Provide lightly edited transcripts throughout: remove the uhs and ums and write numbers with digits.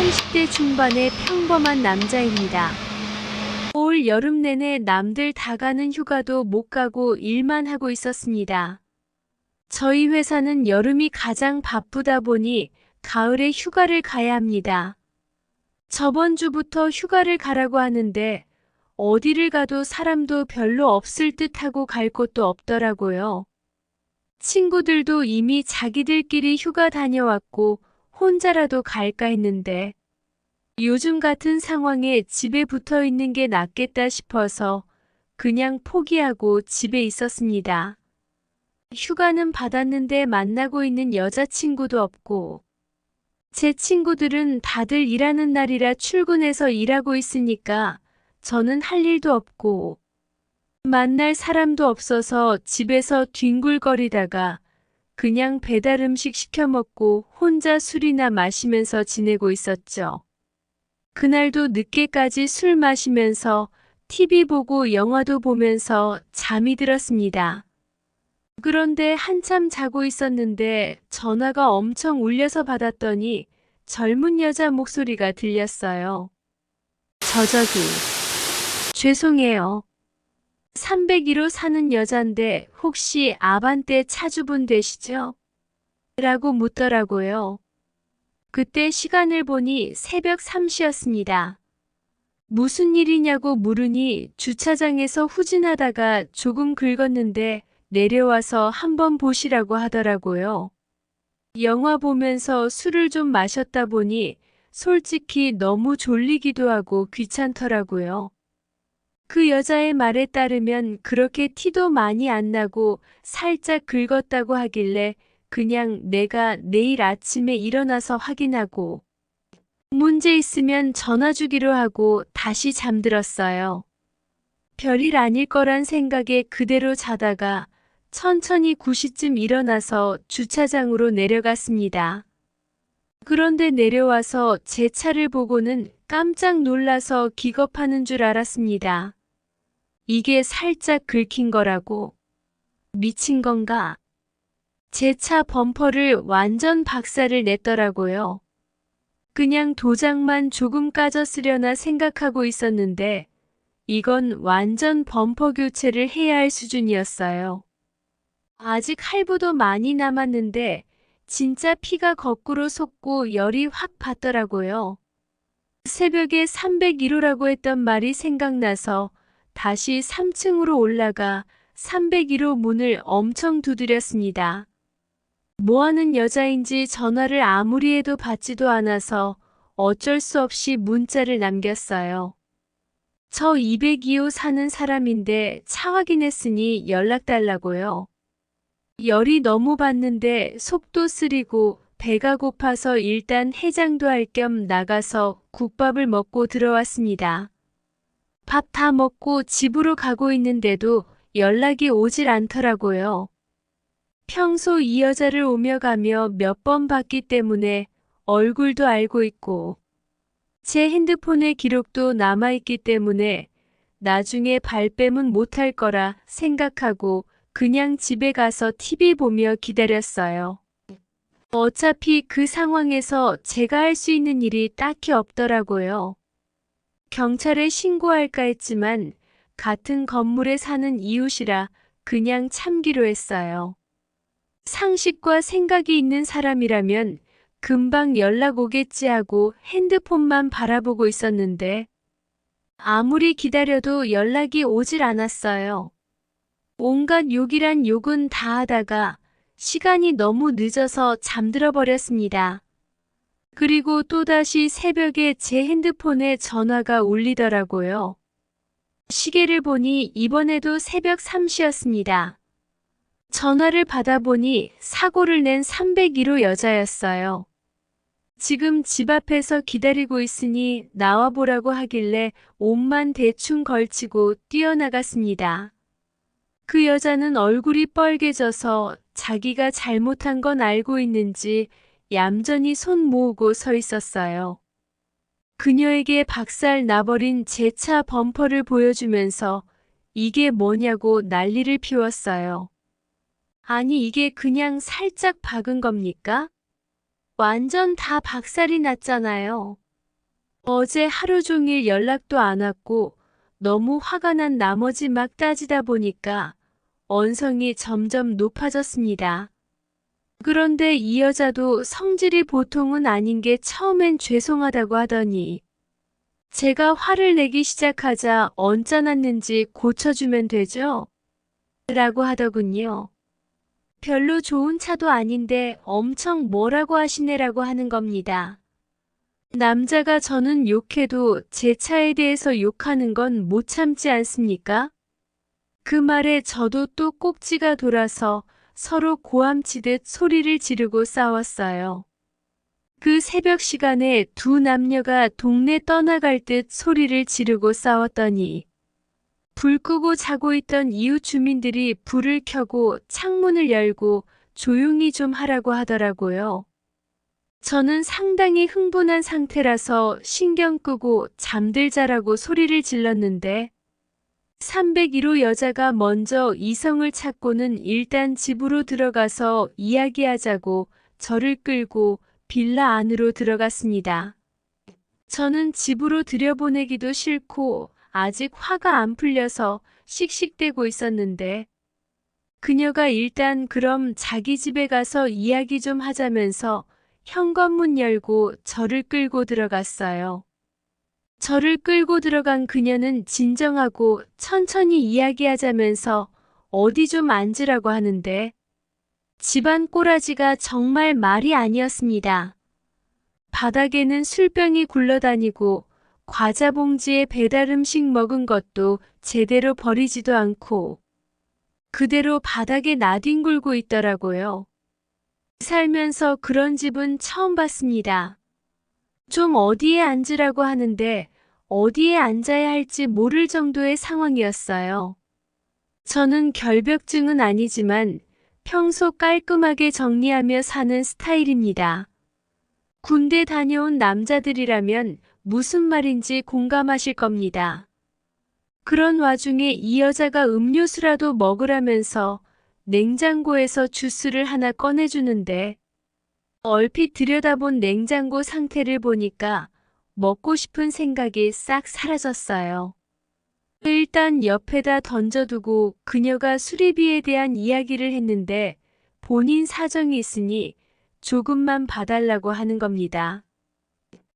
30대 중반의 평범한 남자입니다. 올 여름 내내 남들 다 가는 휴가도 못 가고 일만 하고 있었습니다. 저희 회사는 여름이 가장 바쁘다 보니 가을에 휴가를 가야 합니다. 저번 주부터 휴가를 가라고 하는데 어디를 가도 사람도 별로 없을 듯하고 갈 곳도 없더라고요. 친구들도 이미 자기들끼리 휴가 다녀왔고 혼자라도 갈까 했는데 요즘 같은 상황에 집에 붙어 있는 게 낫겠다 싶어서 그냥 포기하고 집에 있었습니다. 휴가는 받았는데 만나고 있는 여자친구도 없고 제 친구들은 다들 일하는 날이라 출근해서 일하고 있으니까 저는 할 일도 없고 만날 사람도 없어서 집에서 뒹굴거리다가 그냥 배달 음식 시켜 먹고 혼자 술이나 마시면서 지내고 있었죠. 그날도 늦게까지 술 마시면서 TV 보고 영화도 보면서 잠이 들었습니다. 그런데 한참 자고 있었는데 전화가 엄청 울려서 받았더니 젊은 여자 목소리가 들렸어요. 저기, 죄송해요. 301호 사는 여잔데 혹시 아반떼 차주분 되시죠? 라고 묻더라고요. 그때 시간을 보니 새벽 3시였습니다. 무슨 일이냐고 물으니 주차장에서 후진하다가 조금 긁었는데 내려와서 한번 보시라고 하더라고요. 영화 보면서 술을 좀 마셨다 보니 솔직히 너무 졸리기도 하고 귀찮더라고요. 그 여자의 말에 따르면 그렇게 티도 많이 안 나고 살짝 긁었다고 하길래 그냥 내가 내일 아침에 일어나서 확인하고 문제 있으면 전화 주기로 하고 다시 잠들었어요. 별일 아닐 거란 생각에 그대로 자다가 천천히 9시쯤 일어나서 주차장으로 내려갔습니다. 그런데 내려와서 제 차를 보고는 깜짝 놀라서 기겁하는 줄 알았습니다. 이게 살짝 긁힌 거라고. 미친 건가? 제 차 범퍼를 완전 박살을 냈더라고요. 그냥 도장만 조금 까졌으려나 생각하고 있었는데 이건 완전 범퍼 교체를 해야 할 수준이었어요. 아직 할부도 많이 남았는데 진짜 피가 거꾸로 솟고 열이 확 받더라고요. 새벽에 301호라고 했던 말이 생각나서 다시 3층으로 올라가 301호 문을 엄청 두드렸습니다. 뭐하는 여자인지 전화를 아무리 해도 받지도 않아서 어쩔 수 없이 문자를 남겼어요. 저 202호 사는 사람인데 차 확인했으니 연락 달라고요. 열이 너무 받는데 속도 쓰리고 배가 고파서 일단 해장도 할 겸 나가서 국밥을 먹고 들어왔습니다. 밥 다 먹고 집으로 가고 있는데도 연락이 오질 않더라고요. 평소 이 여자를 오며 가며 몇 번 봤기 때문에 얼굴도 알고 있고 제 핸드폰의 기록도 남아있기 때문에 나중에 발뺌은 못할 거라 생각하고 그냥 집에 가서 TV 보며 기다렸어요. 어차피 그 상황에서 제가 할 수 있는 일이 딱히 없더라고요. 경찰에 신고할까 했지만 같은 건물에 사는 이웃이라 그냥 참기로 했어요. 상식과 생각이 있는 사람이라면 금방 연락 오겠지 하고 핸드폰만 바라보고 있었는데 아무리 기다려도 연락이 오질 않았어요. 온갖 욕이란 욕은 다 하다가 시간이 너무 늦어서 잠들어 버렸습니다. 그리고 또다시 새벽에 제 핸드폰에 전화가 울리더라고요. 시계를 보니 이번에도 새벽 3시였습니다. 전화를 받아보니 사고를 낸 301호 여자였어요. 지금 집 앞에서 기다리고 있으니 나와보라고 하길래 옷만 대충 걸치고 뛰어나갔습니다. 그 여자는 얼굴이 뻘개져서 자기가 잘못한 건 알고 있는지 얌전히 손 모으고 서 있었어요. 그녀에게 박살 나버린 제 차 범퍼를 보여주면서 이게 뭐냐고 난리를 피웠어요. 아니 이게 그냥 살짝 박은 겁니까? 완전 다 박살이 났잖아요. 어제 하루 종일 연락도 안 왔고 너무 화가 난 나머지 막 따지다 보니까 언성이 점점 높아졌습니다. 그런데 이 여자도 성질이 보통은 아닌 게 처음엔 죄송하다고 하더니 제가 화를 내기 시작하자 언짢았는지 고쳐주면 되죠? 라고 하더군요. 별로 좋은 차도 아닌데 엄청 뭐라고 하시네라고 하는 겁니다. 남자가 저는 욕해도 제 차에 대해서 욕하는 건 못 참지 않습니까? 그 말에 저도 또 꼭지가 돌아서 서로 고함치듯 소리를 지르고 싸웠어요. 그 새벽 시간에 두 남녀가 동네 떠나갈 듯 소리를 지르고 싸웠더니 불 끄고 자고 있던 이웃 주민들이 불을 켜고 창문을 열고 조용히 좀 하라고 하더라고요. 저는 상당히 흥분한 상태라서 신경 끄고 잠들자라고 소리를 질렀는데 301호 여자가 먼저 이성을 찾고는 일단 집으로 들어가서 이야기하자고 저를 끌고 빌라 안으로 들어갔습니다. 저는 집으로 들여보내기도 싫고 아직 화가 안 풀려서 씩씩대고 있었는데 그녀가 일단 그럼 자기 집에 가서 이야기 좀 하자면서 현관문 열고 저를 끌고 들어갔어요. 저를 끌고 들어간 그녀는 진정하고 천천히 이야기하자면서 어디 좀 앉으라고 하는데 집안 꼬라지가 정말 말이 아니었습니다. 바닥에는 술병이 굴러다니고 과자 봉지에 배달 음식 먹은 것도 제대로 버리지도 않고 그대로 바닥에 나뒹굴고 있더라고요. 살면서 그런 집은 처음 봤습니다. 좀 어디에 앉으라고 하는데 어디에 앉아야 할지 모를 정도의 상황이었어요. 저는 결벽증은 아니지만 평소 깔끔하게 정리하며 사는 스타일입니다. 군대 다녀온 남자들이라면 무슨 말인지 공감하실 겁니다. 그런 와중에 이 여자가 음료수라도 먹으라면서 냉장고에서 주스를 하나 꺼내주는데 얼핏 들여다본 냉장고 상태를 보니까 먹고 싶은 생각이 싹 사라졌어요. 일단 옆에다 던져두고 그녀가 수리비에 대한 이야기를 했는데 본인 사정이 있으니 조금만 봐달라고 하는 겁니다.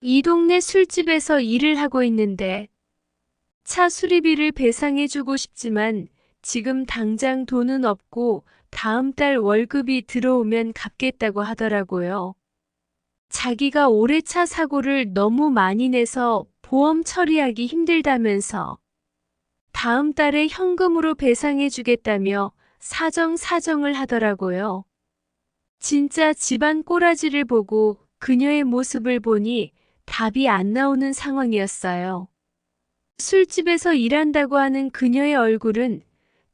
이 동네 술집에서 일을 하고 있는데 차 수리비를 배상해주고 싶지만 지금 당장 돈은 없고 다음 달 월급이 들어오면 갚겠다고 하더라고요. 자기가 올해 차 사고를 너무 많이 내서 보험 처리하기 힘들다면서 다음 달에 현금으로 배상해주겠다며 사정을 하더라고요. 진짜 집안 꼬라지를 보고 그녀의 모습을 보니 답이 안 나오는 상황이었어요. 술집에서 일한다고 하는 그녀의 얼굴은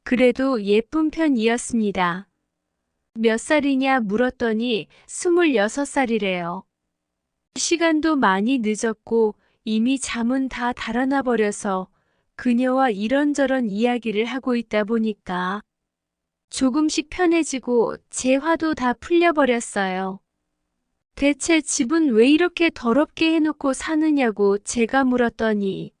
그래도 예쁜 편이었습니다. 몇 살이냐 물었더니 26살이래요. 시간도 많이 늦었고 이미 잠은 다 달아나 버려서 그녀와 이런저런 이야기를 하고 있다 보니까 조금씩 편해지고 제 화도 다 풀려버렸어요. 대체 집은 왜 이렇게 더럽게 해놓고 사느냐고 제가 물었더니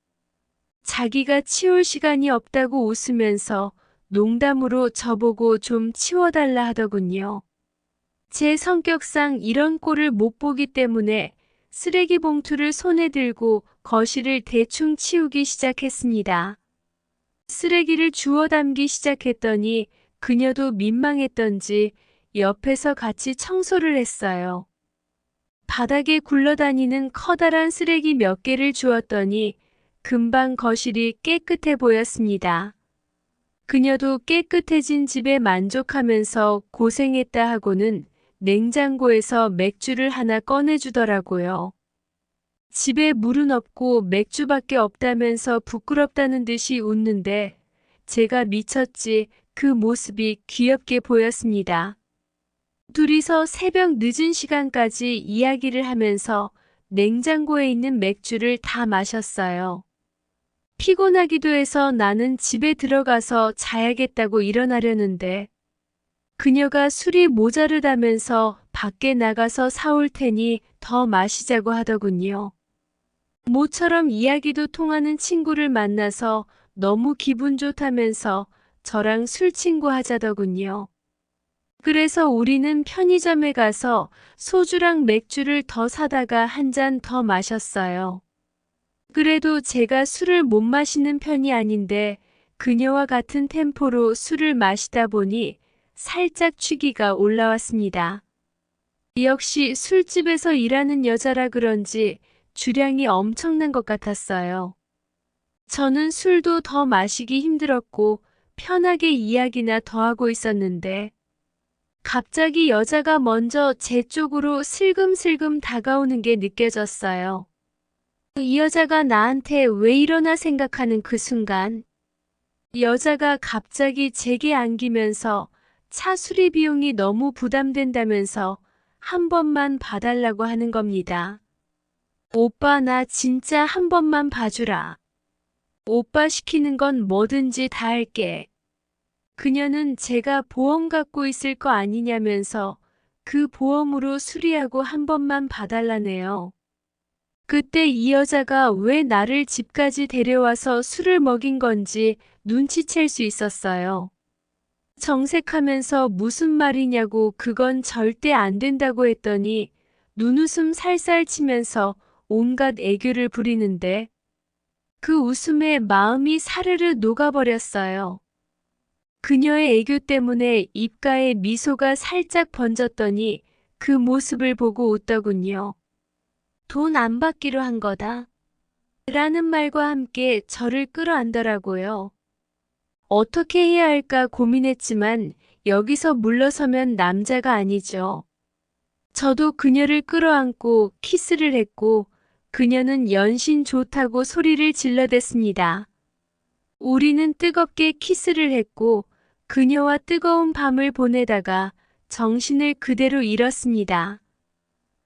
자기가 치울 시간이 없다고 웃으면서 농담으로 저보고 좀 치워달라 하더군요. 제 성격상 이런 꼴을 못 보기 때문에 쓰레기 봉투를 손에 들고 거실을 대충 치우기 시작했습니다. 쓰레기를 주워 담기 시작했더니 그녀도 민망했던지 옆에서 같이 청소를 했어요. 바닥에 굴러다니는 커다란 쓰레기 몇 개를 주웠더니 금방 거실이 깨끗해 보였습니다. 그녀도 깨끗해진 집에 만족하면서 고생했다 하고는 냉장고에서 맥주를 하나 꺼내주더라고요. 집에 물은 없고 맥주밖에 없다면서 부끄럽다는 듯이 웃는데 제가 미쳤지 그 모습이 귀엽게 보였습니다. 둘이서 새벽 늦은 시간까지 이야기를 하면서 냉장고에 있는 맥주를 다 마셨어요. 피곤하기도 해서 나는 집에 들어가서 자야겠다고 일어나려는데 그녀가 술이 모자르다면서 밖에 나가서 사올 테니 더 마시자고 하더군요. 모처럼 이야기도 통하는 친구를 만나서 너무 기분 좋다면서 저랑 술 친구 하자더군요. 그래서 우리는 편의점에 가서 소주랑 맥주를 더 사다가 한 잔 더 마셨어요. 그래도 제가 술을 못 마시는 편이 아닌데 그녀와 같은 템포로 술을 마시다 보니 살짝 취기가 올라왔습니다. 역시 술집에서 일하는 여자라 그런지 주량이 엄청난 것 같았어요. 저는 술도 더 마시기 힘들었고 편하게 이야기나 더 하고 있었는데 갑자기 여자가 먼저 제 쪽으로 슬금슬금 다가오는 게 느껴졌어요. 이 여자가 나한테 왜 이러나 생각하는 그 순간 여자가 갑자기 제게 안기면서 차 수리 비용이 너무 부담된다면서 한 번만 봐달라고 하는 겁니다. 오빠 나 진짜 한 번만 봐주라. 오빠 시키는 건 뭐든지 다 할게. 그녀는 제가 보험 갖고 있을 거 아니냐면서 그 보험으로 수리하고 한 번만 봐달라네요. 그때 이 여자가 왜 나를 집까지 데려와서 술을 먹인 건지 눈치챌 수 있었어요. 정색하면서 무슨 말이냐고 그건 절대 안 된다고 했더니 눈웃음 살살 치면서 온갖 애교를 부리는데 그 웃음에 마음이 사르르 녹아버렸어요. 그녀의 애교 때문에 입가에 미소가 살짝 번졌더니 그 모습을 보고 웃더군요. 돈 안 받기로 한 거다. 라는 말과 함께 저를 끌어안더라고요. 어떻게 해야 할까 고민했지만 여기서 물러서면 남자가 아니죠. 저도 그녀를 끌어안고 키스를 했고 그녀는 연신 좋다고 소리를 질러댔습니다. 우리는 뜨겁게 키스를 했고 그녀와 뜨거운 밤을 보내다가 정신을 그대로 잃었습니다.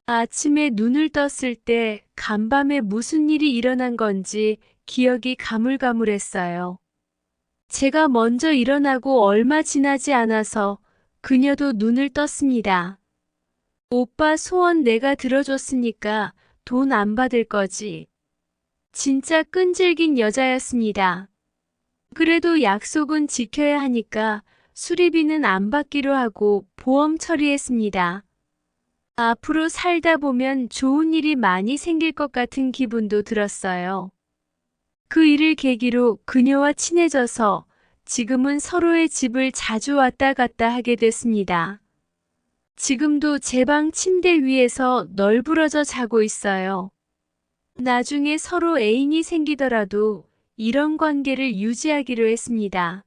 아침에 눈을 떴을 때 간밤에 무슨 일이 일어난 건지 기억이 가물가물했어요. 제가 먼저 일어나고 얼마 지나지 않아서 그녀도 눈을 떴습니다. 오빠 소원 내가 들어줬으니까 돈 안 받을 거지. 진짜 끈질긴 여자였습니다. 그래도 약속은 지켜야 하니까 수리비는 안 받기로 하고 보험 처리했습니다. 앞으로 살다 보면 좋은 일이 많이 생길 것 같은 기분도 들었어요. 그 일을 계기로 그녀와 친해져서 지금은 서로의 집을 자주 왔다 갔다 하게 됐습니다. 지금도 제 방 침대 위에서 널브러져 자고 있어요. 나중에 서로 애인이 생기더라도 이런 관계를 유지하기로 했습니다.